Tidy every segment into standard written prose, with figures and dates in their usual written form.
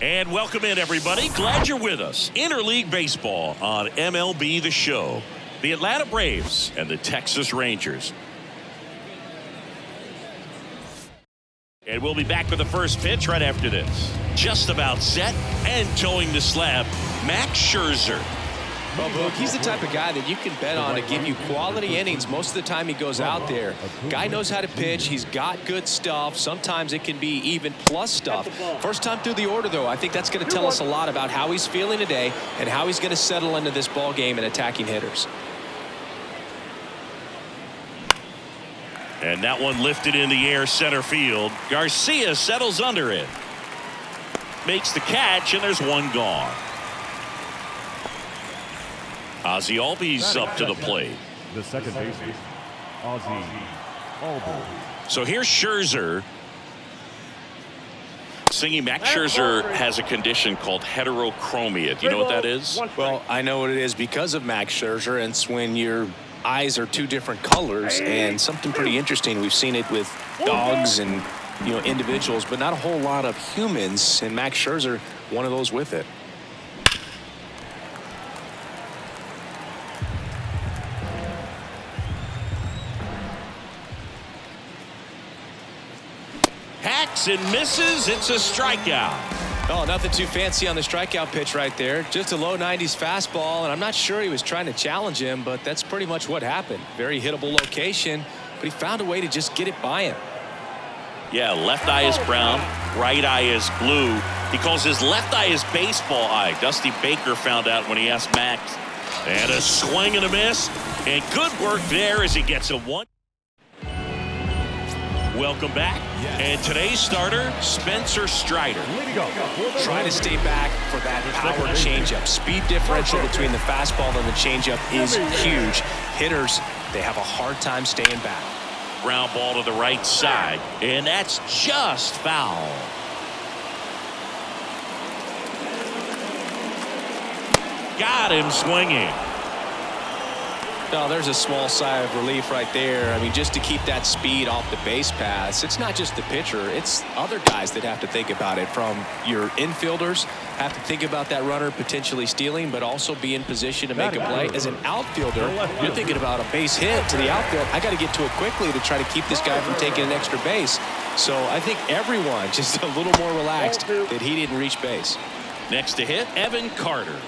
And welcome in, everybody. Glad you're with us. Interleague Baseball on MLB The Show. The Atlanta Braves and the Texas Rangers. And we'll be back with the first pitch right after this. Just about set and towing the slab, Max Scherzer. Well, Boog, he's the type of guy that you can bet on to give you quality innings most of the time he goes out there. Guy knows how to pitch. He's got good stuff. Sometimes it can be even plus stuff. First time through the order, though, I think that's going to tell us a lot about how he's feeling today and how he's going to settle into this ball game and attacking hitters. And that one lifted in the air center field. Garcia settles under it. Makes the catch, and there's one gone. Ozzie Albies up to the plate. The second baseman, Ozzie Albies. So here's Scherzer. Singing Max Scherzer has a condition called heterochromia. Do you know what that is? Well, I know what it is because of Max Scherzer, and it's when your eyes are two different colors, and something pretty interesting. We've seen it with dogs and individuals, but not a whole lot of humans, and Max Scherzer, one of those with it. Hacks and misses. It's a strikeout. Oh, nothing too fancy on the strikeout pitch right there. Just a low 90s fastball, and I'm not sure he was trying to challenge him, but that's pretty much what happened. Very hittable location, but he found a way to just get it by him. Yeah, left eye is brown, right eye is blue. He calls his left eye his baseball eye. Dusty Baker found out when he asked Max. And a swing and a miss, and good work there as he gets a one. Welcome back. And today's starter, Spencer Strider. Trying to stay back for that power changeup. Speed differential between the fastball and the changeup is huge. Hitters, they have a hard time staying back. Ground ball to the right side, and that's just foul. Got him swinging. No, there's a small sigh of relief right there. I mean, just to keep that speed off the base pass. It's not just the pitcher. It's other guys that have to think about it. From your infielders, have to think about that runner potentially stealing, but also be in position to make a play. As an outfielder, you're thinking about a base hit to the outfield. I got to get to it quickly to try to keep this guy from taking an extra base. So I think everyone just a little more relaxed that he didn't reach base. Next to hit, Evan Carter.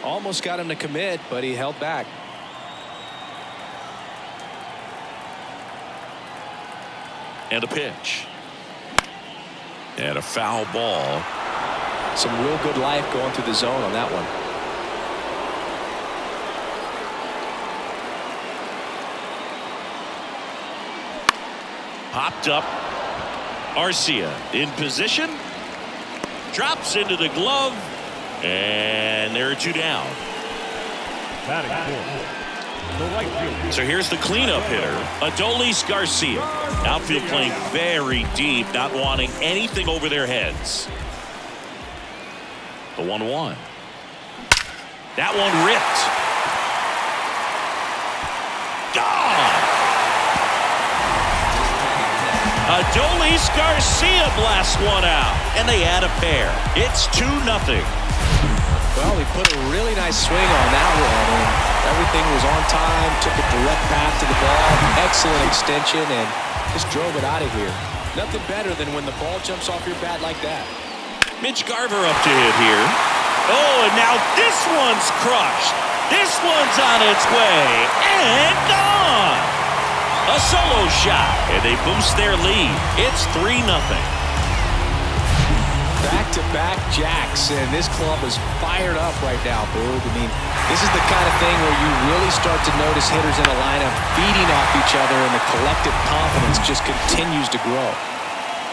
Almost got him to commit, but he held back. And a pitch. And a foul ball. Some real good life going through the zone on that one. Popped up. Arcia in position. Drops into the glove. And there are two down. Batting fourth. So here's the cleanup hitter, Adolis Garcia. Outfield playing very deep, not wanting anything over their heads. The 1-1. That one ripped. Gone. Adolis Garcia blasts one out, and they add a pair. It's 2-0. Well, he put a really nice swing on that one, and everything was on time, took a direct path to the ball, excellent extension, and just drove it out of here. Nothing better than when the ball jumps off your bat like that. Mitch Garver up to hit here. Oh, and now this one's crushed. This one's on its way, and gone. A solo shot, and they boost their lead. It's 3-0. Back-to-back jacks, and this club is fired up right now, Boog. I mean, this is the kind of thing where you really start to notice hitters in a lineup feeding off each other, and the collective confidence just continues to grow.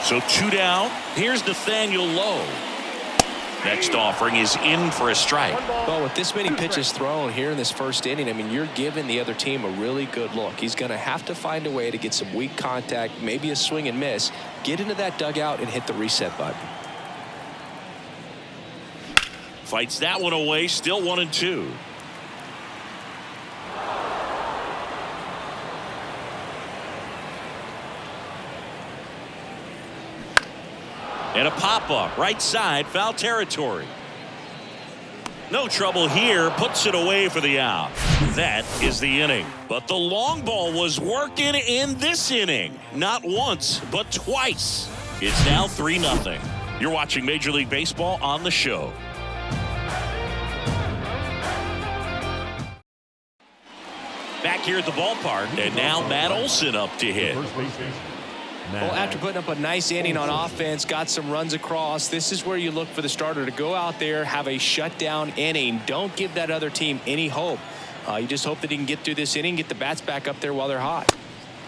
So 2 down. Here's Nathaniel Lowe. Next offering is in for a strike. Well, with this many pitches thrown here in this first inning, I mean, you're giving the other team a really good look. He's going to have to find a way to get some weak contact, maybe a swing and miss, get into that dugout and hit the reset button. Fights that one away, still 1-2. And a pop-up right side, foul territory. No trouble here, puts it away for the out. That is the inning. But the long ball was working in this inning. Not once, but twice. It's now 3-0. You're watching Major League Baseball on the show. Back here at the ballpark, and now Matt Olson up to hit. Well, after putting up a nice inning on offense, got some runs across, this is where you look for the starter to go out there, have a shutdown inning. Don't give that other team any hope. You just hope that he can get through this inning, get the bats back up there while they're hot.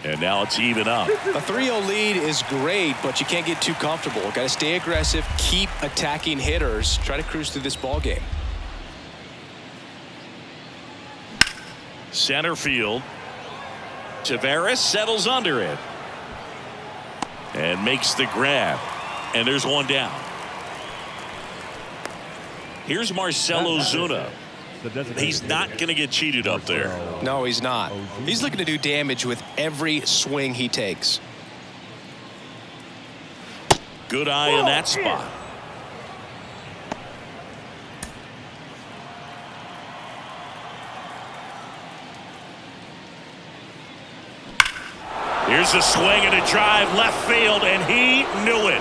And now it's even up. A 3-0 lead is great, but you can't get too comfortable. Got to stay aggressive, keep attacking hitters, try to cruise through this ball game. Center field. Tavares settles under it. And makes the grab. And there's one down. Here's Marcell Ozuna. He's not going to get cheated up there. No, he's not. He's looking to do damage with every swing he takes. Good eye in that spot. Here's a swing and a drive left field, and he knew it.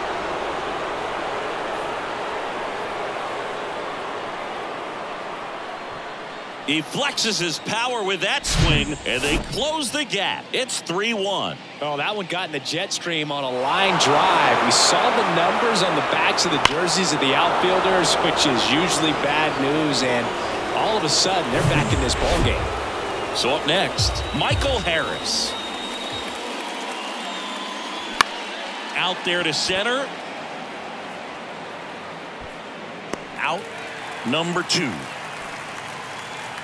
He flexes his power with that swing, and they close the gap. It's 3-1. Oh, that one got in the jet stream on a line drive. We saw the numbers on the backs of the jerseys of the outfielders, which is usually bad news, and all of a sudden, they're back in this ball game. So up next, Michael Harris. Out there to center. Out number 2.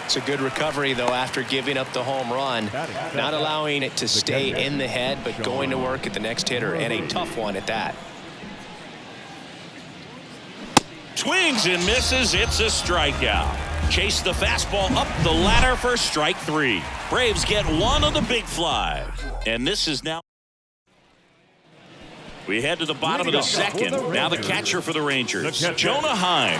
It's a good recovery, though, after giving up the home run. Not allowing it to stay in the head, but going to work at the next hitter, and a tough one at that. Swings and misses. It's a strikeout. Chase the fastball up the ladder for strike 3. Braves get one of the big fly. And this is now. We head to the bottom of the second. Now the catcher for the Rangers, Jonah Heim.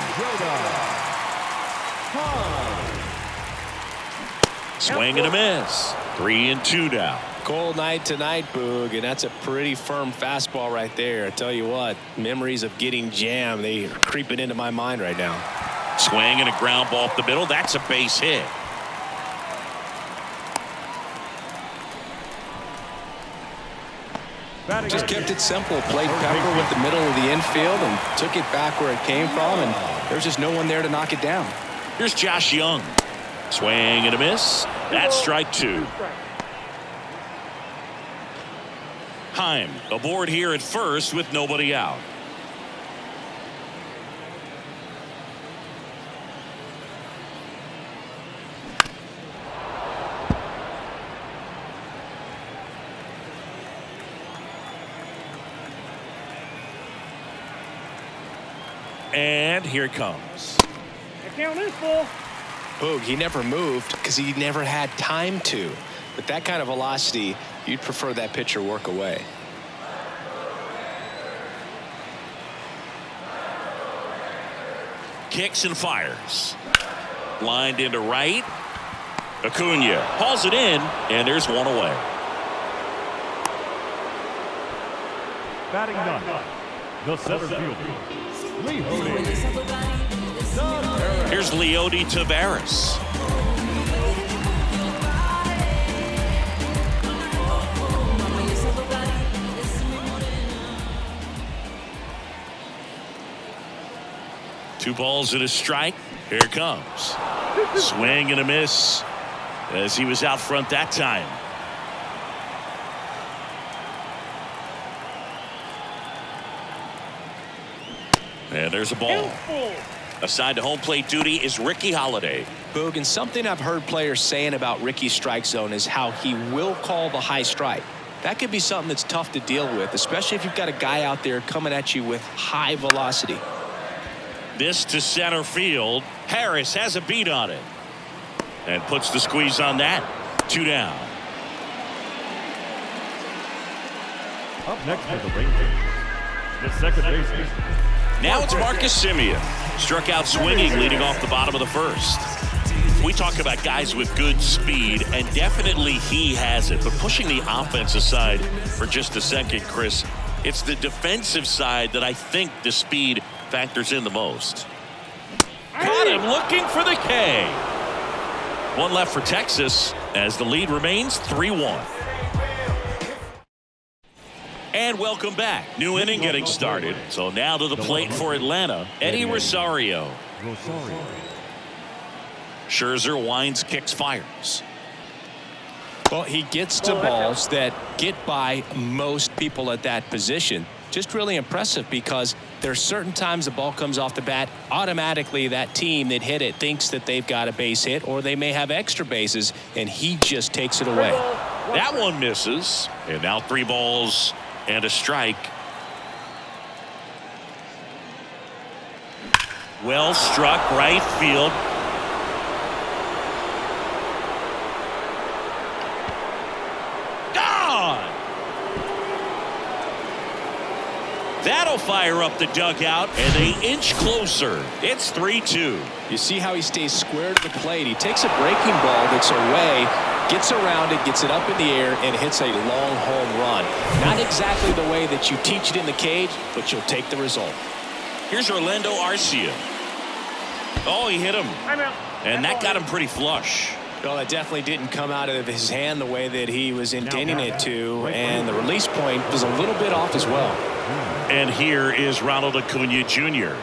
Swing and a miss. 3-2 now. Cold night tonight, Boog, and that's a pretty firm fastball right there. I tell you what, memories of getting jammed, they are creeping into my mind right now. Swing and a ground ball up the middle. That's a base hit. Just kept it simple. Played pepper with the middle of the infield and took it back where it came from, and there's just no one there to knock it down. Here's Josh Young. Swing and a miss. That's strike 2. Heim aboard here at first with nobody out. And here it comes. The count is full. Boog, he never moved because he never had time to. With that kind of velocity, you'd prefer that pitcher work away. Kicks and fires. Lined into right. Acuna hauls it in, and there's one away. Batting none. The center fielder. Here's Leody Tavares. Two balls and a strike. Here it comes. Swing and a miss as he was out front that time. And there's a ball. Assigned to home plate duty is Ricky Holiday. Boog, and something I've heard players saying about Ricky's strike zone is how he will call the high strike. That could be something that's tough to deal with, especially if you've got a guy out there coming at you with high velocity. This to center field. Harris has a beat on it. And puts the squeeze on that. 2 down. Up next for the Rangers, the second baseman. Now it's Marcus Semien. Struck out swinging, leading off the bottom of the first. We talk about guys with good speed, and definitely he has it. But pushing the offense aside for just a second, Chris, it's the defensive side that I think the speed factors in the most. Caught him looking for the K. One left for Texas as the lead remains 3-1. And welcome back. New inning getting started. So now to the plate for Atlanta, Eddie Rosario. Scherzer winds, kicks, fires. Well, he gets to balls that get by most people at that position. Just really impressive because there's certain times the ball comes off the bat, automatically that team that hit it thinks that they've got a base hit or they may have extra bases, and he just takes it away. That one misses. And now 3 balls and a strike. Well struck, right field. Gone! That'll fire up the dugout, and they inch closer. It's 3-2. You see how he stays square to the plate. He takes a breaking ball that's away, gets around it, gets it up in the air, and hits a long home run. Not exactly the way that you teach it in the cage, but you'll take the result. Here's Orlando Arcia. Oh, he hit him. And that got him pretty flush. Well, that definitely didn't come out of his hand the way that he was intending it to, and the release point was a little bit off as well. And here is Ronald Acuna Jr.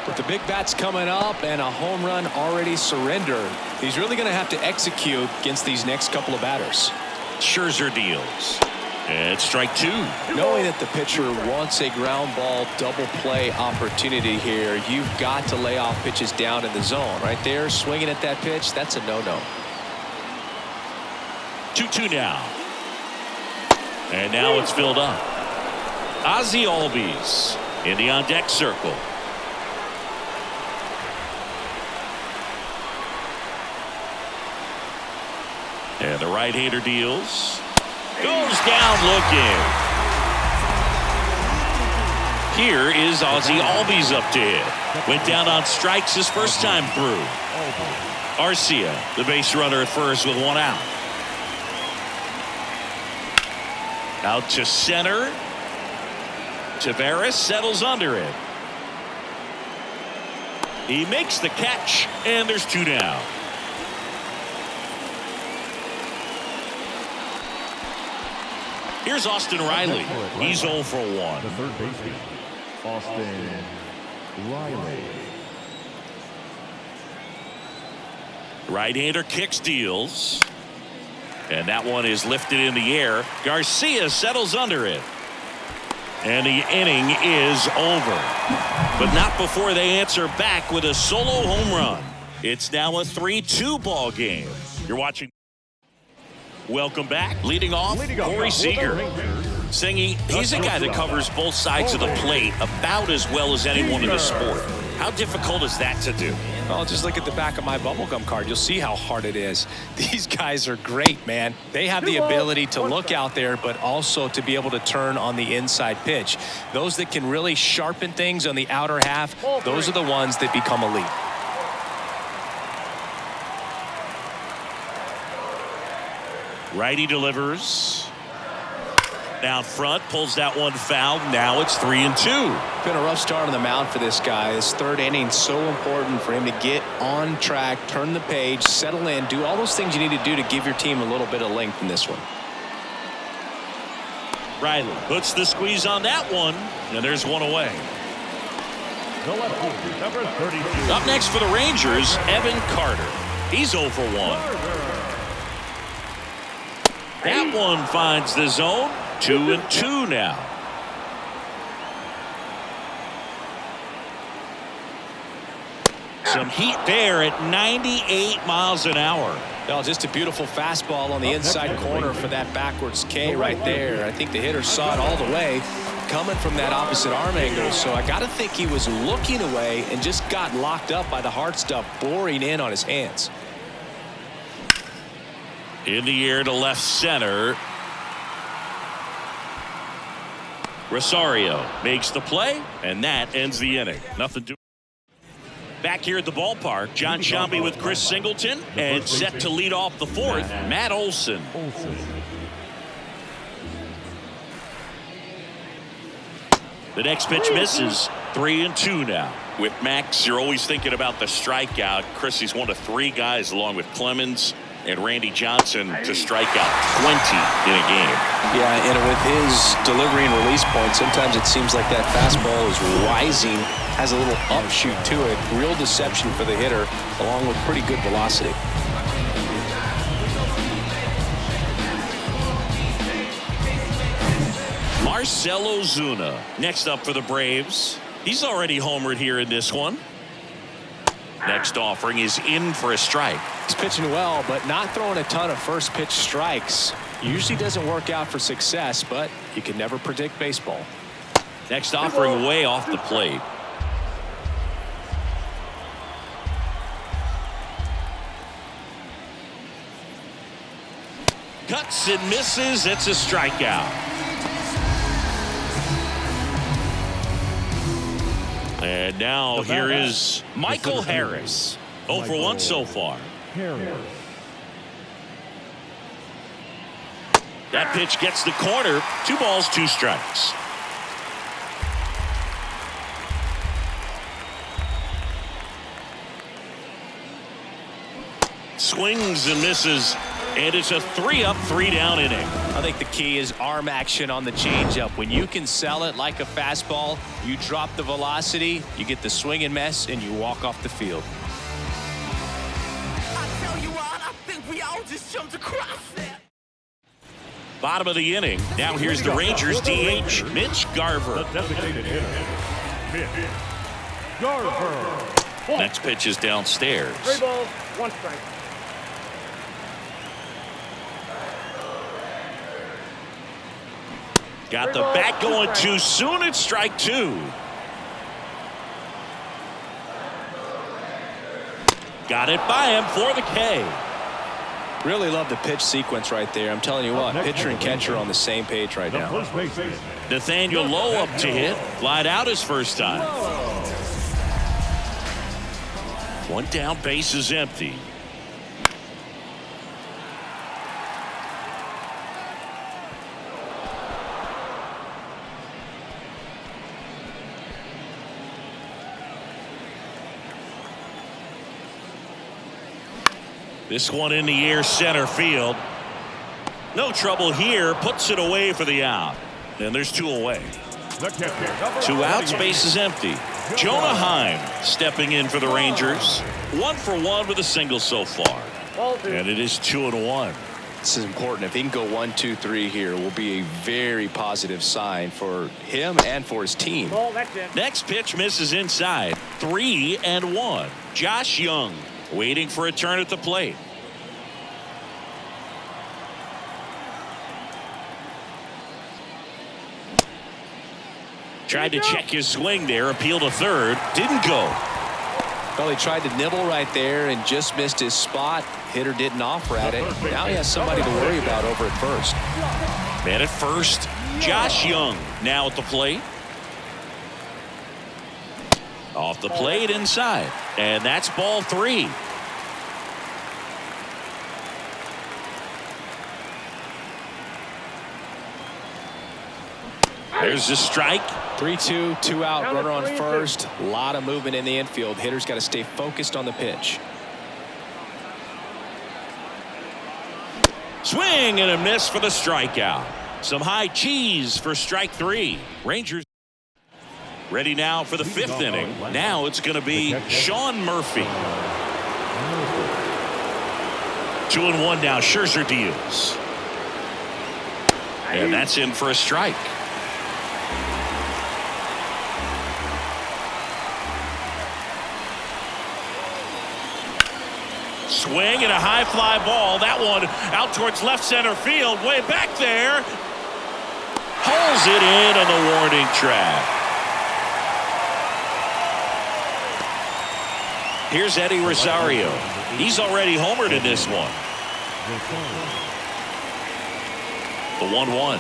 With the big bats coming up and a home run already surrendered, he's really going to have to execute against these next couple of batters. Scherzer deals. And strike 2. Knowing that the pitcher wants a ground ball double play opportunity here, you've got to lay off pitches down in the zone. Right there, swinging at that pitch, that's a no-no. 2-2 now. And now it's filled up. Ozzie Albies in the on-deck circle. And the right-hander deals. Goes down looking. Here is Ozzie Albies up to hit. Went down on strikes his first time through. Arcia, the base runner at first with 1 out. Out to center. Tavares settles under it. He makes the catch, and there's 2 down. Here's Austin Riley. He's 0 for 1. The third baseman, Austin Riley. Right-hander kicks, deals. And that one is lifted in the air. Garcia settles under it. And the inning is over. But not before they answer back with a solo home run. It's now a 3-2 ball game. You're watching. Welcome back. Leading off, Corey Seager. Singy, he's a guy that covers both sides of the plate about as well as anyone in the sport. How difficult is that to do? Well, just look at the back of my bubblegum card. You'll see how hard it is. These guys are great, man. They have the ability to look out there, but also to be able to turn on the inside pitch. Those that can really sharpen things on the outer half, those are the ones that become elite. Righty delivers. Down front, pulls that one foul. Now it's 3-2. Been a rough start on the mound for this guy. This third inning so important for him to get on track, turn the page, settle in, do all those things you need to do to give your team a little bit of length in this one. Riley puts the squeeze on that one, and there's one away. The left fielder, number 32. Up next for the Rangers, Evan Carter. He's 0 for 1. That one finds the zone. 2-2 now. Some heat there at 98 miles an hour. Well, just a beautiful fastball on the inside corner for that backwards K right there. I think the hitter saw it all the way coming from that opposite arm angle. So I got to think he was looking away and just got locked up by the hard stuff boring in on his hands. In the air to left center. Rosario makes the play, and that ends the inning. Nothing to. Back here at the ballpark, John Shambi with Chris Singleton, and set to lead off the fourth, Matt Olson. The next pitch misses. 3-2 now. With Max, you're always thinking about the strikeout. Chris, he's one of 3 guys, along with Clemens and Randy Johnson, to strike out 20 in a game. Yeah, and with his delivery and release point, sometimes it seems like that fastball is rising, has a little upshoot to it. Real deception for the hitter, along with pretty good velocity. Marcell Ozuna next up for the Braves. He's already homered here in this one. Next offering is in for a strike. He's pitching well, but not throwing a ton of first pitch strikes. Usually doesn't work out for success, but you can never predict baseball. Next offering way off the plate. Cuts and misses. It's a strikeout. And now here is Michael Harris. 0 for 1 so far. That pitch gets the corner. 2 balls, 2 strikes. Swings and misses. And it's a 3-up, 3-down inning. I think the key is arm action on the changeup. When you can sell it like a fastball, you drop the velocity, you get the swing and miss, and you walk off the field. I tell you what, I think we all just jumped across that. Bottom of the inning. Now here's the Rangers DH, Mitch Garver. The designated hitter, Mitch Garver. Next pitch is downstairs. 3 balls, 1 strike. Got the bat going too soon. It's strike 2. Got it by him for the K. Really love the pitch sequence right there. I'm telling you what, pitcher and catcher on the same page right now. Nathaniel Lowe up to hit. Flied out his first time. 1 down, base is empty. This one in the air, center field. No trouble here. Puts it away for the out. And there's 2 away. 2 outs, base is empty. Jonah Heim stepping in for the Rangers. 1 for 1 with a single so far. And it is 2-1. This is important. If he can go 1, 2, 3 here, will be a very positive sign for him and for his team. Next pitch misses inside. 3-1. Josh Young waiting for a turn at the plate. Tried to check his swing there, appeal to third, didn't go. Well, he tried to nibble right there and just missed his spot. Hitter didn't offer at it. Now he has somebody to worry about over at first. Man at first, Josh Young now at the plate. Off the plate inside, and that's ball 3. There's the strike. 3-2, 2 out, runner on first. A lot of movement in the infield. Hitter's got to stay focused on the pitch. Swing and a miss for the strikeout. Some high cheese for strike 3. Rangers ready now for the 5th inning. Now it's going to be Sean Murphy. 2-1 now. Scherzer deals. And that's in for a strike. Swing and a high fly ball. That one out towards left center field. Way back there. Pulls it in on the warning track. Here's Eddie Rosario. He's already homered in this one. The 1-1.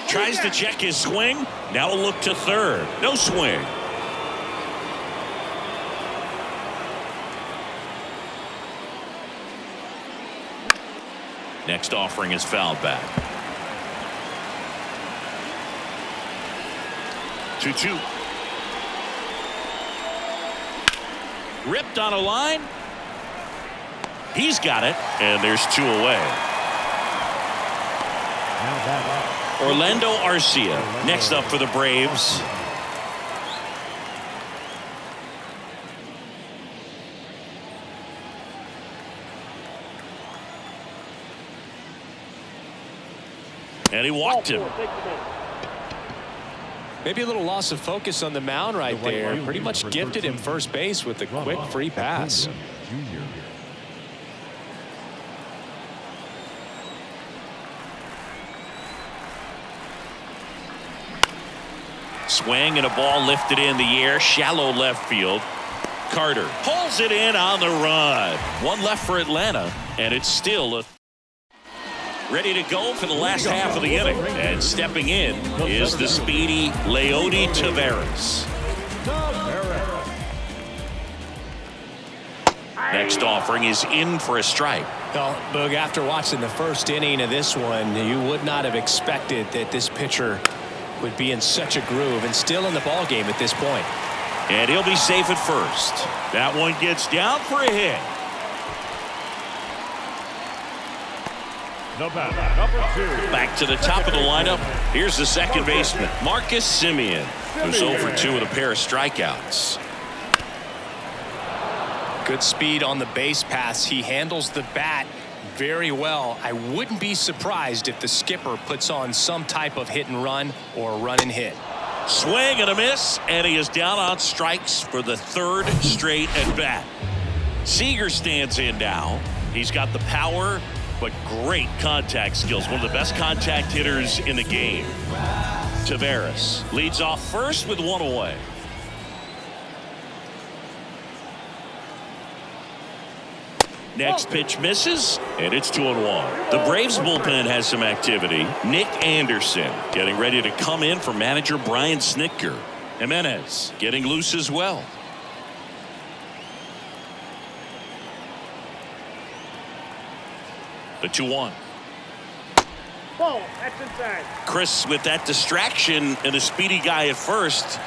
Tries to check his swing. Now a look to third. No swing. Next offering is fouled back. 2-2. Ripped on a line. He's got it, and there's 2 away. Orlando Arcia next up for the Braves. And he walked him. Maybe a little loss of focus on the mound right there. Pretty much gifted him first base with a quick free pass. Swing and a ball lifted in the air, shallow left field. Carter pulls it in on the run. 1 left for Atlanta, and it's still ready to go for the last half of the inning. And stepping in is the speedy Leody Taveras. Next offering is in for a strike. Well, Boog, after watching the first inning of this one, you would not have expected that this pitcher would be in such a groove and still in the ball game at this point. And he'll be safe at first. That one gets down for a hit. The batter, number 2. Back to the top of the lineup. Here's the second baseman, Marcus Semien, who's 0 for 2 with a pair of strikeouts. Good speed on the base pass. He handles the bat very well. I wouldn't be surprised if the skipper puts on some type of hit and run or run and hit. Swing and a miss, and he is down on strikes for the 3rd straight at bat. Seager stands in now. He's got the power, but great contact skills. One of the best contact hitters in the game. Taveras leads off first with 1 away. Next pitch misses, and it's 2-1. The Braves bullpen has some activity. Nick Anderson getting ready to come in for manager Brian Snitker. Jimenez getting loose as well. The 2-1. Ball, that's inside. Chris with that distraction and a speedy guy at first.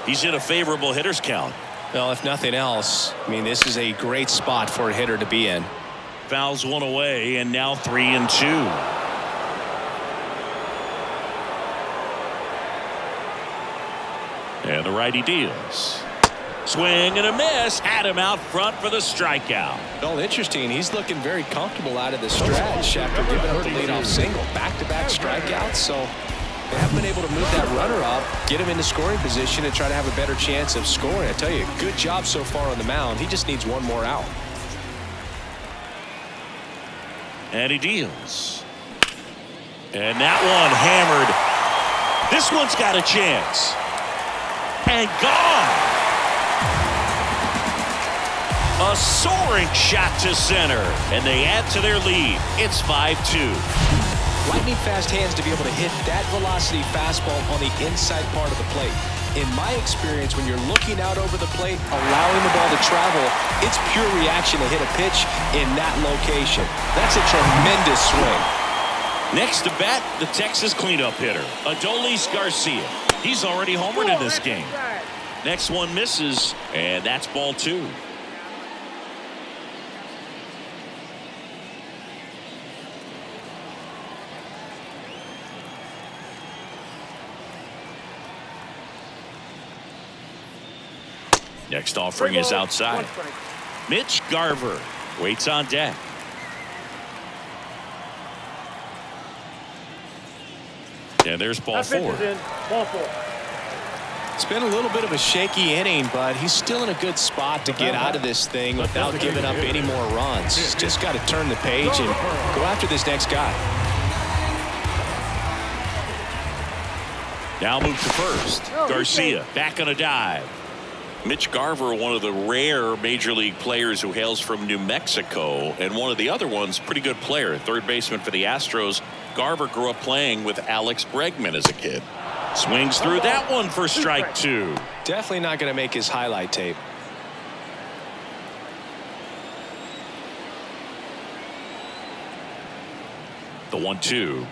He's in a favorable hitter's count. Well, if nothing else, I mean, this is a great spot for a hitter to be in. Fouls 1 away, and now 3-2. And the righty deals. Swing and a miss. Had him out front for the strikeout. Well, interesting. He's looking very comfortable out of the stretch after giving up the leadoff single. Back-to-back strikeouts, so they haven't been able to move that runner up, get him into scoring position, and try to have a better chance of scoring. I tell you, good job so far on the mound. He just needs 1 more out. And he deals. And that one hammered. This one's got a chance. And gone. A soaring shot to center, and they add to their lead. It's 5-2. Lightning fast hands to be able to hit that velocity fastball on the inside part of the plate. In my experience, when you're looking out over the plate, allowing the ball to travel, it's pure reaction to hit a pitch in that location. That's a tremendous swing. Next to bat, the Texas cleanup hitter, Adolis Garcia. He's already homered in this game. Next one misses, and that's ball 2. Next offering is outside. Mitch Garver waits on deck. And there's ball 4. Ball 4. It's been a little bit of a shaky inning, but he's still in a good spot to get out of this thing without giving up any more runs. He's just got to turn the page and go after this next guy. Now move to first. Garcia back on a dive. Mitch Garver, one of the rare major league players who hails from New Mexico, and one of the other ones, pretty good player, third baseman for the Astros. Garver grew up playing with Alex Bregman as a kid. Swings through that one for strike 2. Definitely not going to make his highlight tape. The 1-2.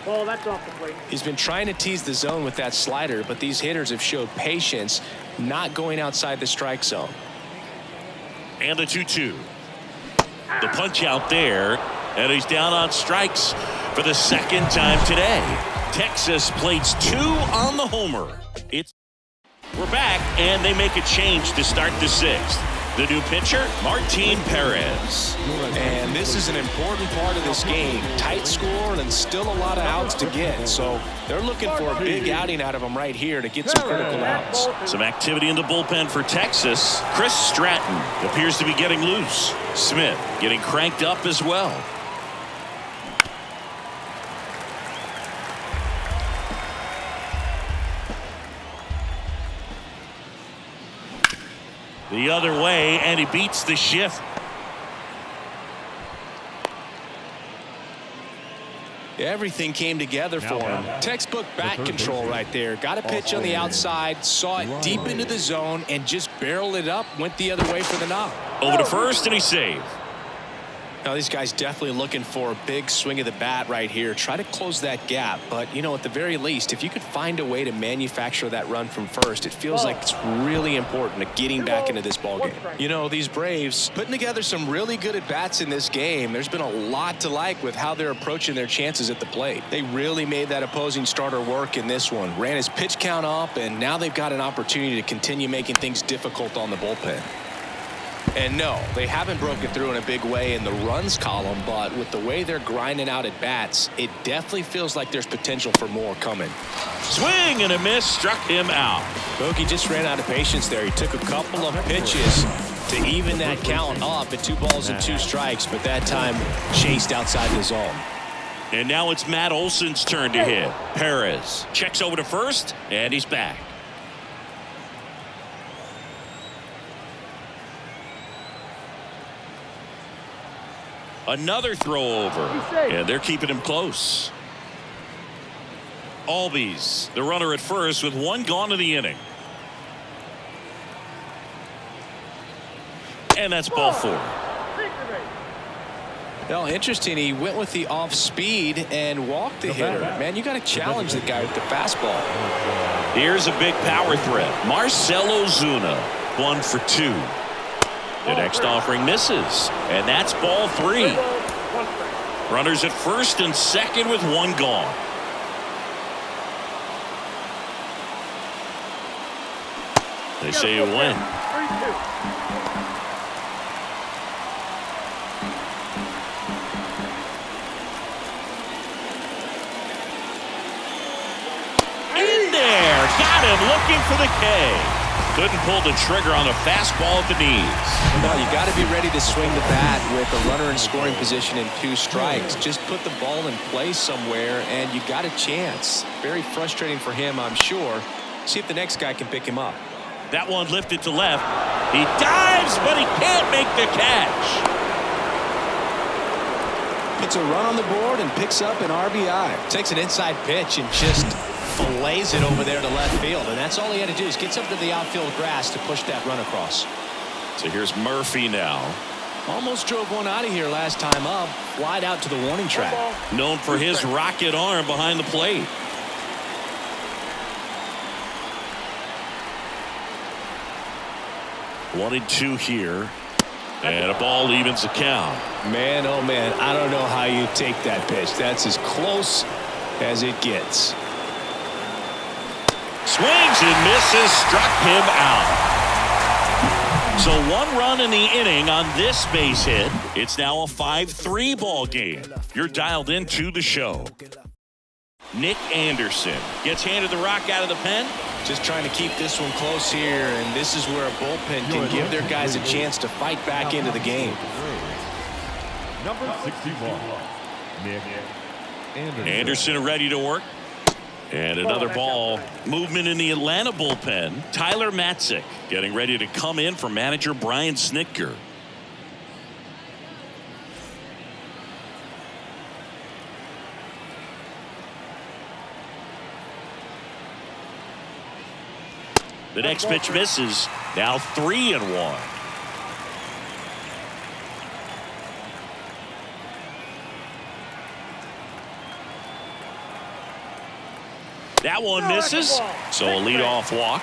Ball, that's off the plate. He's been trying to tease the zone with that slider, but these hitters have showed patience, not going outside the strike zone. And the 2-2. The punch out there, and he's down on strikes for the second time today. Texas plates 2 on the homer. We're back, and they make a change to start the 6th. The new pitcher, Martin Perez. And this is an important part of this game. Tight score and still a lot of outs to get. So they're looking for a big outing out of him right here to get some critical outs. Some activity in the bullpen for Texas. Chris Stratton appears to be getting loose. Smith getting cranked up as well. The other way, and he beats the shift. Everything came together for him. Textbook bat control right there. Got a pitch on the outside, saw it deep into the zone, and just barreled it up, went the other way for the knock. Over to first, and he saved. Now these guys definitely looking for a big swing of the bat right here. Try to close that gap, but you know, at the very least, if you could find a way to manufacture that run from first, it feels like it's really important to getting back into this ball game. You know, these Braves putting together some really good at bats in this game. There's been a lot to like with how they're approaching their chances at the plate. They really made that opposing starter work in this one. Ran his pitch count up, and now they've got an opportunity to continue making things difficult on the bullpen. And no, they haven't broken through in a big way in the runs column, but with the way they're grinding out at bats, it definitely feels like there's potential for more coming. Swing and a miss, struck him out. Bogey just ran out of patience there. He took a couple of pitches to even that count up at 2 balls and 2 strikes, but that time chased outside the zone. And now it's Matt Olson's turn to hit. Perez checks over to first, and he's back. Another throw over, and they're keeping him close. Albies, the runner at first with 1 gone in the inning. And that's ball 4. Well, interesting. He went with the off speed and walked the hitter. Man, you got to challenge the guy with the fastball. Here's a big power threat. Marcell Ozuna, 1 for 2. The next offering misses, and that's ball 3. Runners at first and second with 1 gone. They say a win. In there, got him looking for the K. Couldn't pull the trigger on a fastball at the knees. Well, you got to be ready to swing the bat with a runner in scoring position in 2 strikes. Just put the ball in play somewhere, and you got a chance. Very frustrating for him, I'm sure. See if the next guy can pick him up. That one lifted to left. He dives, but he can't make the catch. Puts a run on the board and picks up an RBI. Takes an inside pitch and just fillets it over there to left field, and that's all he had to do is get something to the outfield grass to push that run across. So here's Murphy now. Almost drove one out of here last time up. Flied out to the warning track. Known for his rocket arm behind the plate. One and 2 here. And a ball evens the count. Man, oh man, I don't know how you take that pitch. That's as close as it gets. Swings and misses, struck him out. So 1 run in the inning on this base hit. It's now a 5-3 ball game. You're dialed into the show. Nick Anderson gets handed the rock out of the pen. Just trying to keep this one close here, and this is where a bullpen can give their guys a chance to fight back into the game. Number 61, Nick Anderson. Anderson ready to work. And another ball. Movement in the Atlanta bullpen. Tyler Matzik getting ready to come in for manager Brian Snitker. The next pitch misses. Now 3-1. That one misses. So a leadoff walk.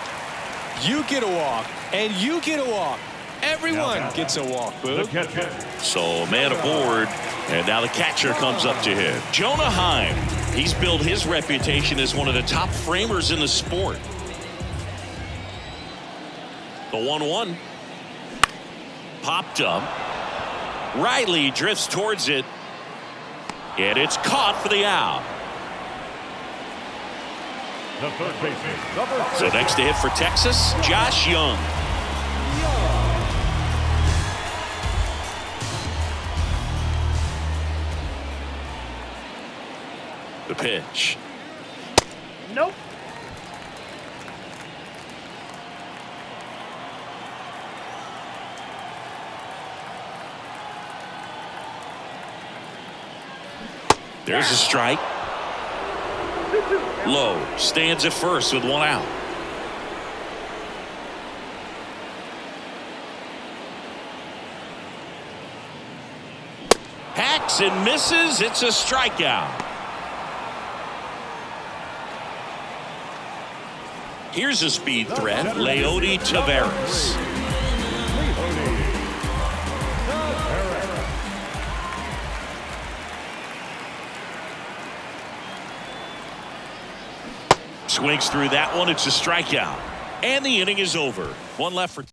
You get a walk, and you get a walk. Everyone gets a walk, Boog. So a man aboard, and now the catcher comes up to hit. Jonah Heim. He's built his reputation as one of the top framers in the sport. The 1-1. Popped up. Riley drifts towards it. And it's caught for the out. The third baseman, So next to hit for Texas, Josh Young. The pitch. Nope. There's a strike. Lowe stands at first with one out. Hacks and misses. It's a strikeout. Here's a speed threat. Leody Taveras. Swings through that one. It's a strikeout. And the inning is over. One left for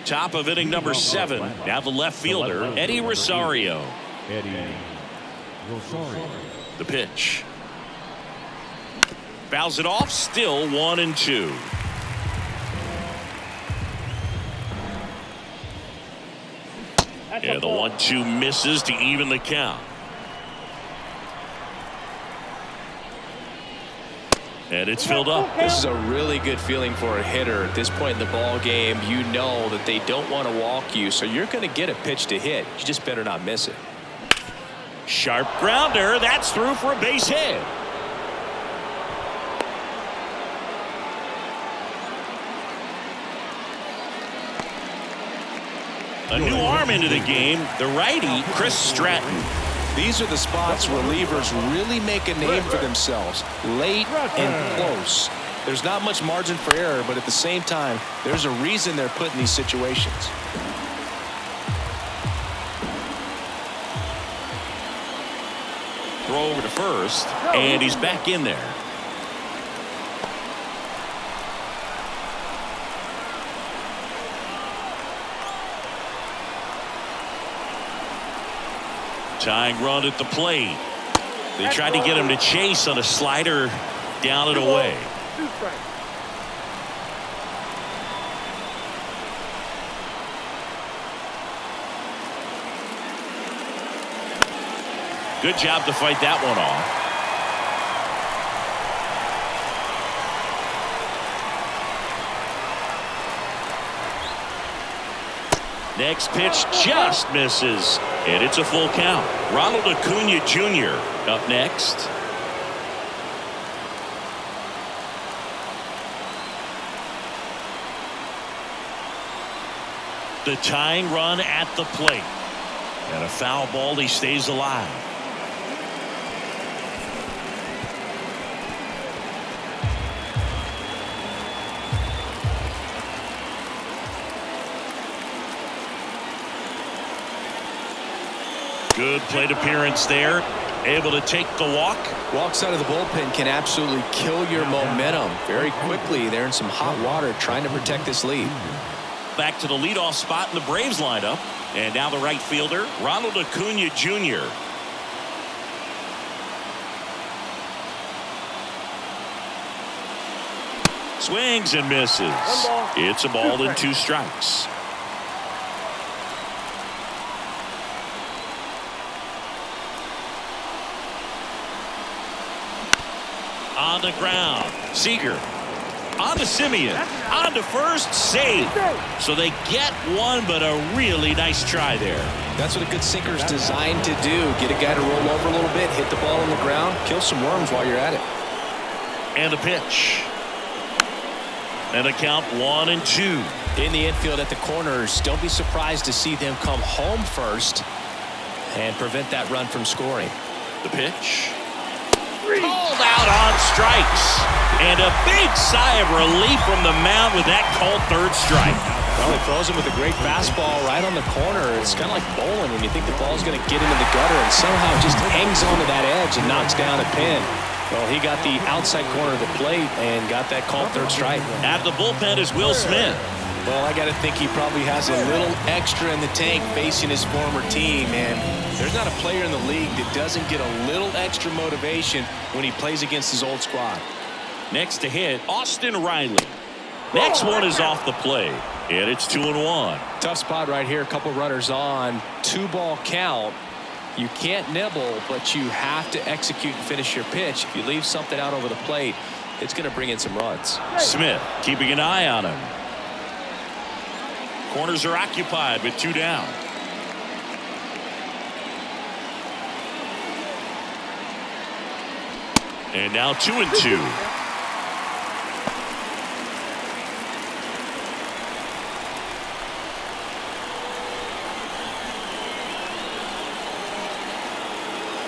top of inning number 7. Now the left fielder, Eddie Rosario. The pitch. Fouls it off. Still 1-2. And the 1-2 misses to even the count. And it's filled up. This is a really good feeling for a hitter at this point in the ball game. You know that they don't want to walk you, so you're going to get a pitch to hit. You just better not miss it. Sharp grounder. That's through for a base hit. A new arm into the game. The righty, Chris Stratton. These are the spots relievers really make a name for themselves. Late and close. There's not much margin for error, but at the same time, there's a reason they're put in these situations. Throw over to first, and he's back in there. Tying run at the plate. They tried to get him to chase on a slider down and away. Good job to fight that one off. Next pitch just misses, and it's a full count. Ronald Acuna Jr. up next. The tying run at the plate. And a foul ball, he stays alive. Good plate appearance there. Able to take the walk. Walks out of the bullpen can absolutely kill your momentum very quickly. They're in some hot water trying to protect this lead. Back to the leadoff spot in the Braves lineup. And now the right fielder, Ronald Acuna Jr. Swings and misses. It's a ball and 2 strikes. on the ground. Seager on to Simeon. On to first. Save. So they get one, but a really nice try there. That's what a good sinker is designed to do. Get a guy to roll over a little bit, hit the ball on the ground, kill some worms while you're at it. And a pitch. And a count 1-2. In the infield at the corners, don't be surprised to see them come home first and prevent that run from scoring. The pitch. Called out on strikes. And a big sigh of relief from the mound with that called third strike. Well, he throws him with a great fastball right on the corner. It's kind of like bowling when you think the ball's going to get into the gutter and somehow just hangs onto that edge and knocks down a pin. Well, he got the outside corner of the plate and got that called third strike. At the bullpen is Will Smith. Well, I got to think he probably has a little extra in the tank facing his former team, and there's not a player in the league that doesn't get a little extra motivation when he plays against his old squad. Next to hit, Austin Riley. Next one is off the plate, and it's 2-1. Tough spot right here. A couple runners on. 2-ball count. You can't nibble, but you have to execute and finish your pitch. If you leave something out over the plate, it's going to bring in some runs. Smith keeping an eye on him. Corners are occupied with 2 down. And now 2-2.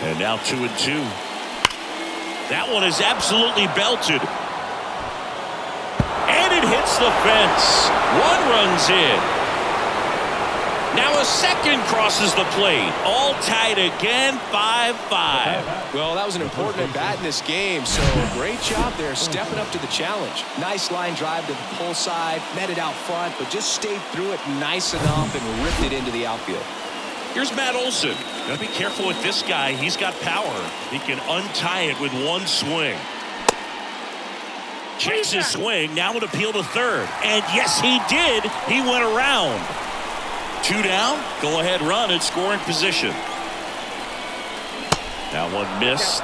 And now 2-2. That one is absolutely belted. And it hits the fence. 1 runs in. Now a second crosses the plate. All tied again, 5-5. Well, that was an important at bat in this game, so great job there stepping up to the challenge. Nice line drive to the pull side, met it out front, but just stayed through it nice enough and ripped it into the outfield. Here's Matt Olson. Gotta be careful with this guy. He's got power. He can untie it with 1 swing. Checks his swing. Now an appeal to third. And yes, he did. He went around. 2 down. Go ahead run in scoring position. That one missed.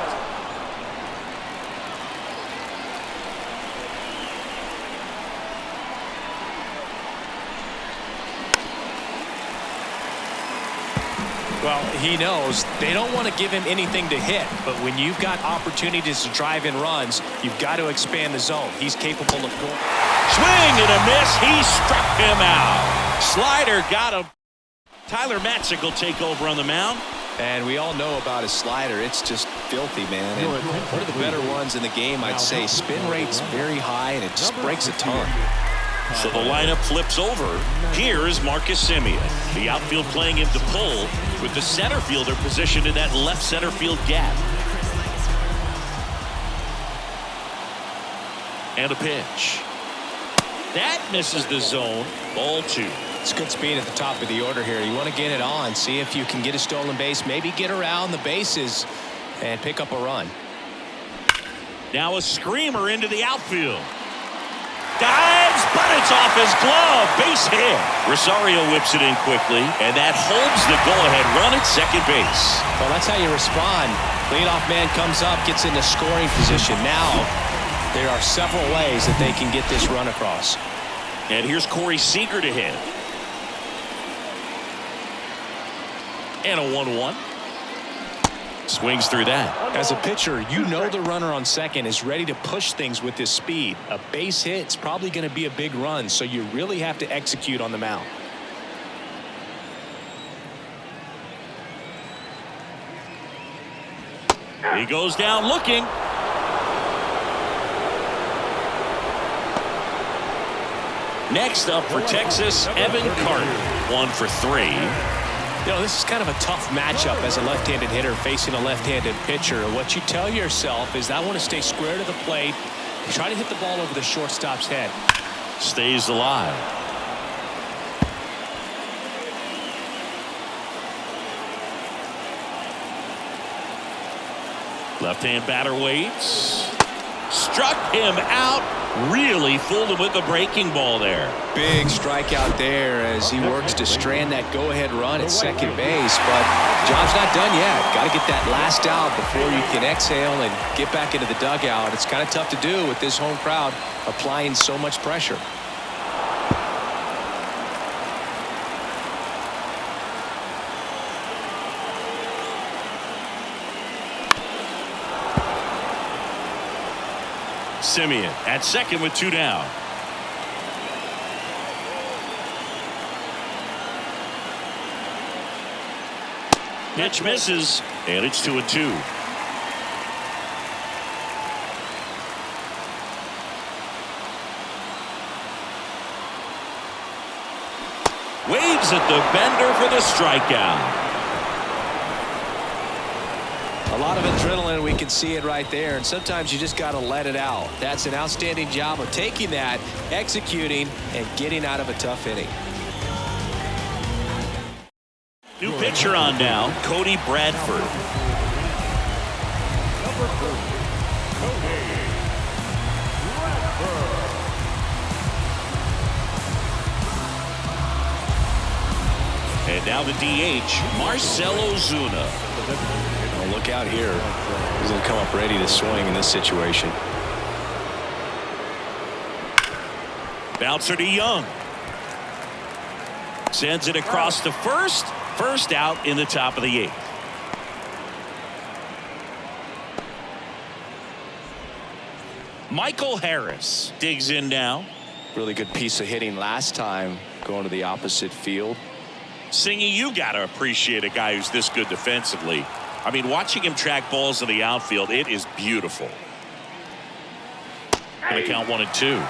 Well, he knows they don't want to give him anything to hit, but when you've got opportunities to drive in runs, you've got to expand the zone. He's capable of going. Swing and a miss. He struck him out. Slider got him. Tyler Matzik will take over on the mound. And we all know about his slider. It's just filthy, man. And one of the better ones in the game, I'd say. Spin rate's very high, and it just breaks a ton. So the lineup flips over. Here is Marcus Simeon. The outfield playing him to pull with the center fielder positioned in that left center field gap. And a pitch. That misses the zone. Ball 2. It's good speed at the top of the order here. You want to get it on. See if you can get a stolen base. Maybe get around the bases and pick up a run. Now a screamer into the outfield. Dives, but it's off his glove. Base hit. Rosario whips it in quickly, and that holds the go-ahead run at second base. Well, that's how you respond. Leadoff man comes up, gets into scoring position. Now, there are several ways that they can get this run across. And here's Corey Seager to hit. And a 1-1. Swings through that. As a pitcher, you know the runner on second is ready to push things with his speed. A base hit's probably going to be a big run, so you really have to execute on the mound. He goes down looking. Next up for Texas, Evan Carter. 1 for 3. You know, this is kind of a tough matchup as a left-handed hitter facing a left-handed pitcher. What you tell yourself is I want to stay square to the plate, try to hit the ball over the shortstop's head. Stays alive. Left-hand batter waits. Struck him out. Really fooled him with the breaking ball there. Big strikeout there as he works to strand that go-ahead run at second base, but job's not done yet. Got to get that last out before you can exhale and get back into the dugout. It's kind of tough to do with this home crowd applying so much pressure. Simeon at second with 2 down. Pitch misses, and it's 2-2. Waves at the bender for the strikeout. A lot of adrenaline, we can see it right there, and sometimes you just got to let it out. That's an outstanding job of taking that, executing, and getting out of a tough inning. New pitcher on now, Cody Bradford. And now the DH, Marcell Ozuna. Well, look out here. He's going to come up ready to swing in this situation. Bouncer to Young. Sends it across to first. First out in the top of the 8th. Michael Harris digs in now. Really good piece of hitting last time going to the opposite field. Singy, you got to appreciate a guy who's this good defensively. I mean, watching him track balls in the outfield, it is beautiful. Going to count 1-2.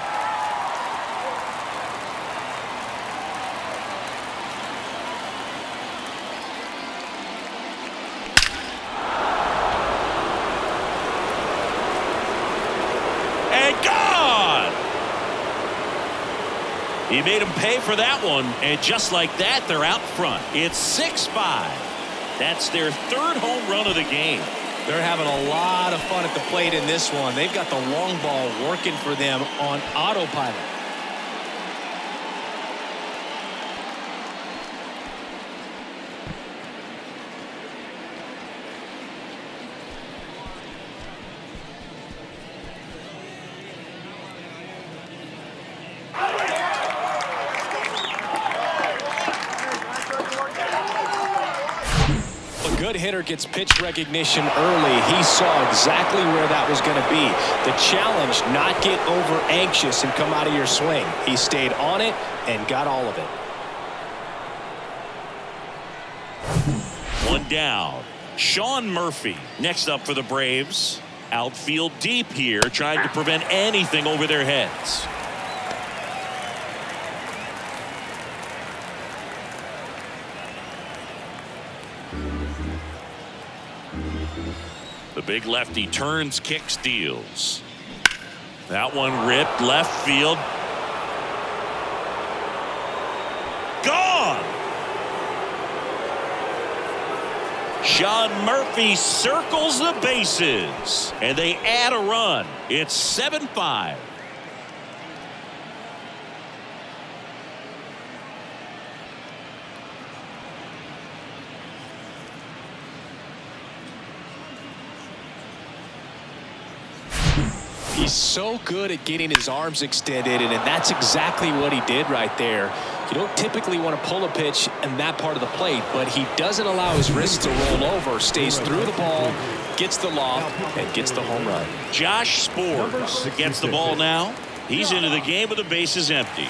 And gone! He made him pay for that one, and just like that, they're out front. It's 6-5. That's their 3rd home run of the game. They're having a lot of fun at the plate in this one. They've got the long ball working for them on autopilot. Good hitter gets pitch recognition early. He saw exactly where that was going to be. The challenge, not get over anxious and come out of your swing. He stayed on it and got all of it. 1 down. Sean Murphy next up for the Braves. Outfield deep here, trying to prevent anything over their heads. The big lefty turns, kicks, deals. That one ripped left field. Gone! Sean Murphy circles the bases, and they add a run. It's 7-5. He's so good at getting his arms extended, and that's exactly what he did right there. You don't typically want to pull a pitch in that part of the plate, but he doesn't allow his wrist to roll over, stays through the ball, gets the loft, and gets the home run. Josh Spores gets the ball now. He's into the game with the bases empty.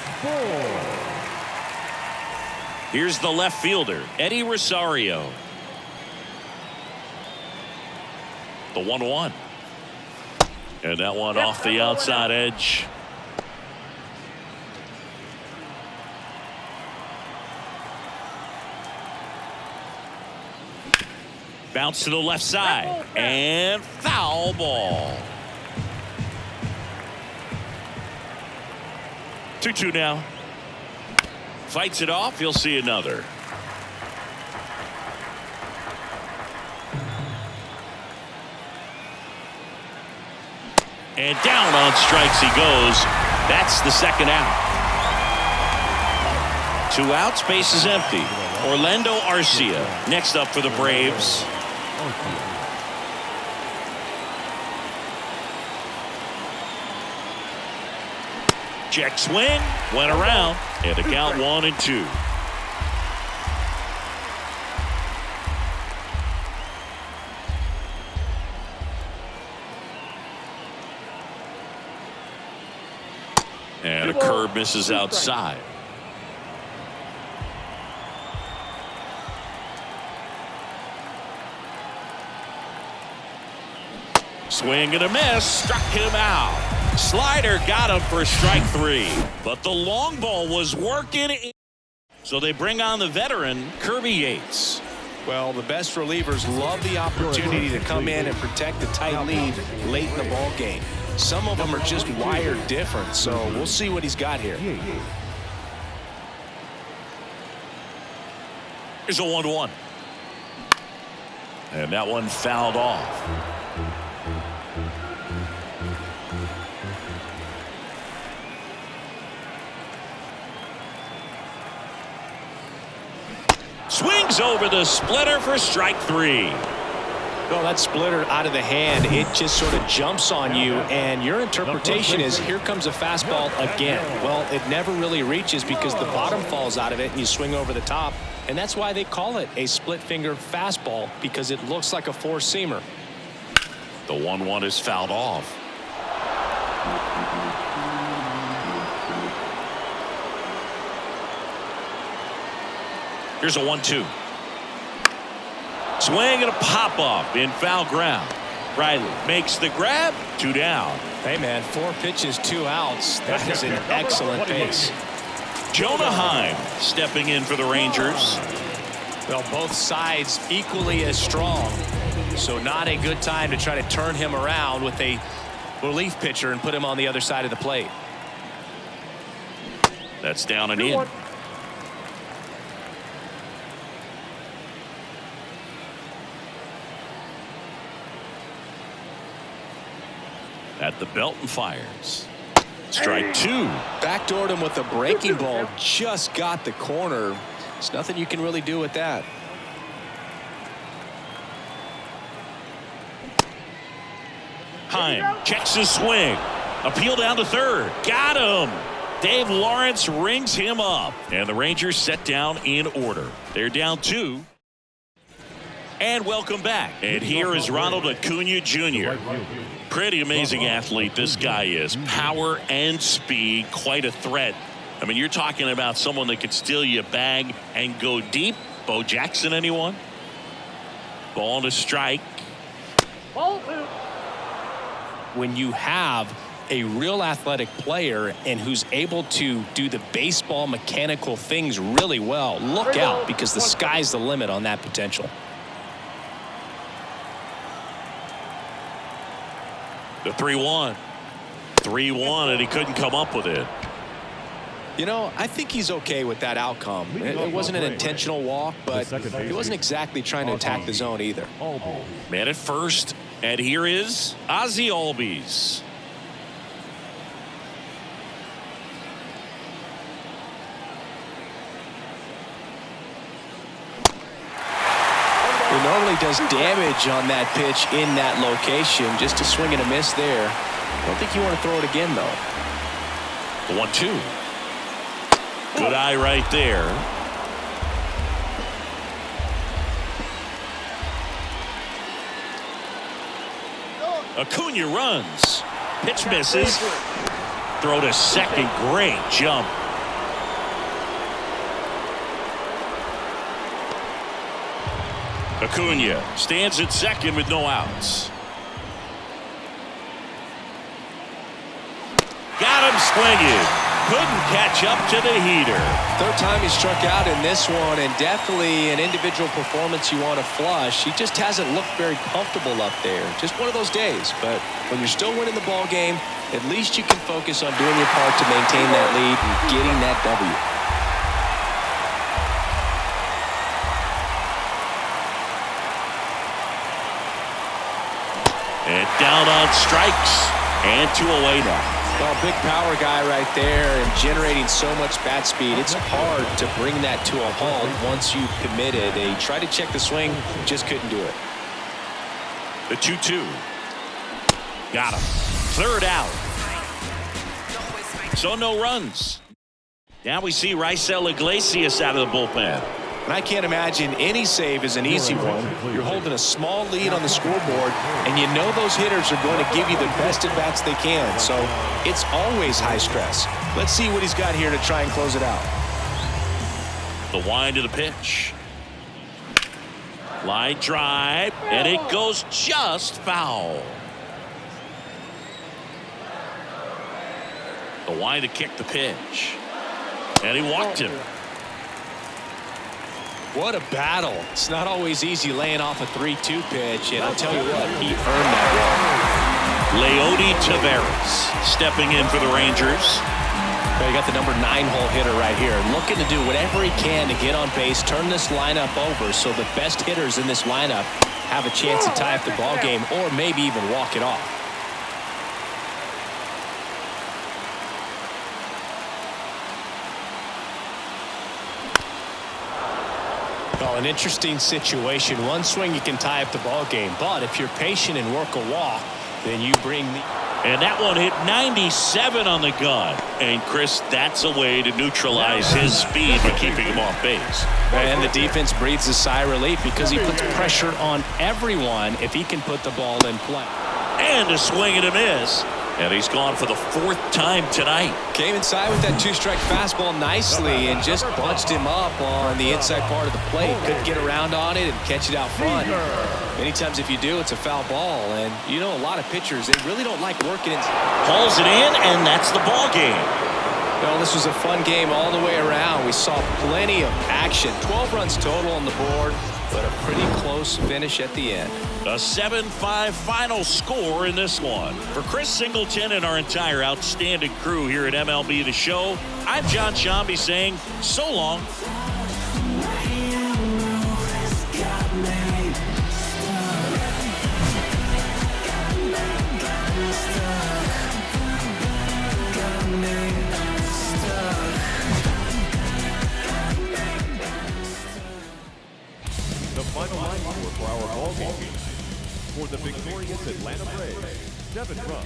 Here's the left fielder, Eddie Rosario. The 1-1. And that one off the outside edge. Bounce to the left side. And foul ball. 2-2 now. Fights it off. You'll see another. And down on strikes he goes. That's the second out. 2 outs, base is empty. Orlando Arcia next up for the Braves. Check swing, went around, and the count 1-2. And a curve misses outside. Swing and a miss, struck him out. Slider got him for strike 3, but the long ball was working. So they bring on the veteran, Kirby Yates. Well, the best relievers love the opportunity to come in and protect the tight lead late in the ball game. Some of them are just wired different, so we'll see what he's got here. Here's a 1-1. And that one fouled off. Swings over the splitter for strike 3. No, that splitter out of the hand, it just sort of jumps on you, and your interpretation is here comes a fastball again. Well, it never really reaches because the bottom falls out of it and you swing over the top, and that's why they call it a split finger fastball, because it looks like a four-seamer. The 1-1 is fouled off. Here's a 1-2. Swing and a pop-up in foul ground. Riley makes the grab. 2 down. Hey, man, 4 pitches, 2 outs. That is an excellent pace. Jonah Heim stepping in for the Rangers. Well, both sides equally as strong. So not a good time to try to turn him around with a relief pitcher and put him on the other side of the plate. That's down and in. At the belt and fires. Strike 2. Backdoored him with a breaking ball. Just got the corner. There's nothing you can really do with that. Heim checks his swing. Appeal down to third. Got him. Dave Lawrence rings him up. And the Rangers set down in order. They're down 2. And welcome back. And here is Ronald Acuna Jr. Pretty amazing athlete this guy is. Power and speed, quite a threat. I mean, you're talking about someone that could steal you a bag and go deep. Bo Jackson, anyone? Ball to strike. When you have a real athletic player and who's able to do the baseball mechanical things really well, look out, because the sky's the limit on that potential. The 3-1. 3-1, and he couldn't come up with it. You know, I think he's okay with that outcome. It wasn't an intentional walk, but he wasn't exactly trying to attack the zone either. Man at first, and here is Ozzie Albies. He normally does damage on that pitch in that location. Just a swing and a miss there. I don't think you want to throw it again, though. The 1-2. Good eye right there. Acuna runs. Pitch misses. Throw to second. Great jump. Acuna stands at second with no outs. Got him swinging. Couldn't catch up to the heater. Third time he struck out in this one, and definitely an individual performance you want to flush. He just hasn't looked very comfortable up there. Just one of those days. But when you're still winning the ball game, at least you can focus on doing your part to maintain that lead and getting that W. And down on strikes. And 2 away now. Well, big power guy right there and generating so much bat speed. It's hard to bring that to a halt once you've committed. He tried to check the swing, just couldn't do it. The 2-2. Got him. 3rd out. So no runs. Now we see Raisel Iglesias out of the bullpen. And I can't imagine any save is an easy one. You're holding a small lead on the scoreboard, and you know those hitters are going to give you the best at-bats they can. So it's always high stress. Let's see what he's got here to try and close it out. The wind of the pitch. Line drive, and it goes just foul. The wind to kick the pitch. And he walked him. What a battle. It's not always easy laying off a 3-2 pitch, and I'll tell you what, he earned that Leody Taveras stepping in for the Rangers. You got the number 9-hole hitter right here, looking to do whatever he can to get on base, turn this lineup over so the best hitters in this lineup have a chance to tie up the ball game or maybe even walk it off. Well, an interesting situation. One swing you can tie up the ball game, but if you're patient and work a walk, then you bring the... And that one hit 97 on the gun. And Chris, that's a way to neutralize his speed by keeping him off base. And the defense breathes a sigh of relief because he puts pressure on everyone if he can put the ball in play. And a swing and a miss. And he's gone for the 4th time tonight. Came inside with that 2-strike fastball nicely and just bunched him up on the inside part of the plate. Couldn't get around on it and catch it out front. Many times if you do, it's a foul ball. And you know, a lot of pitchers, they really don't like working it. Hauls it in, and that's the ball game. Well, this was a fun game all the way around. We saw plenty of action. 12 runs total on the board, but a pretty close finish at the end. A 7-5 final score in this one. For Chris Singleton and our entire outstanding crew here at MLB The Show, I'm John Shambi saying so long. The final line for our ball game. For the victorious Atlanta Braves, 7 runs.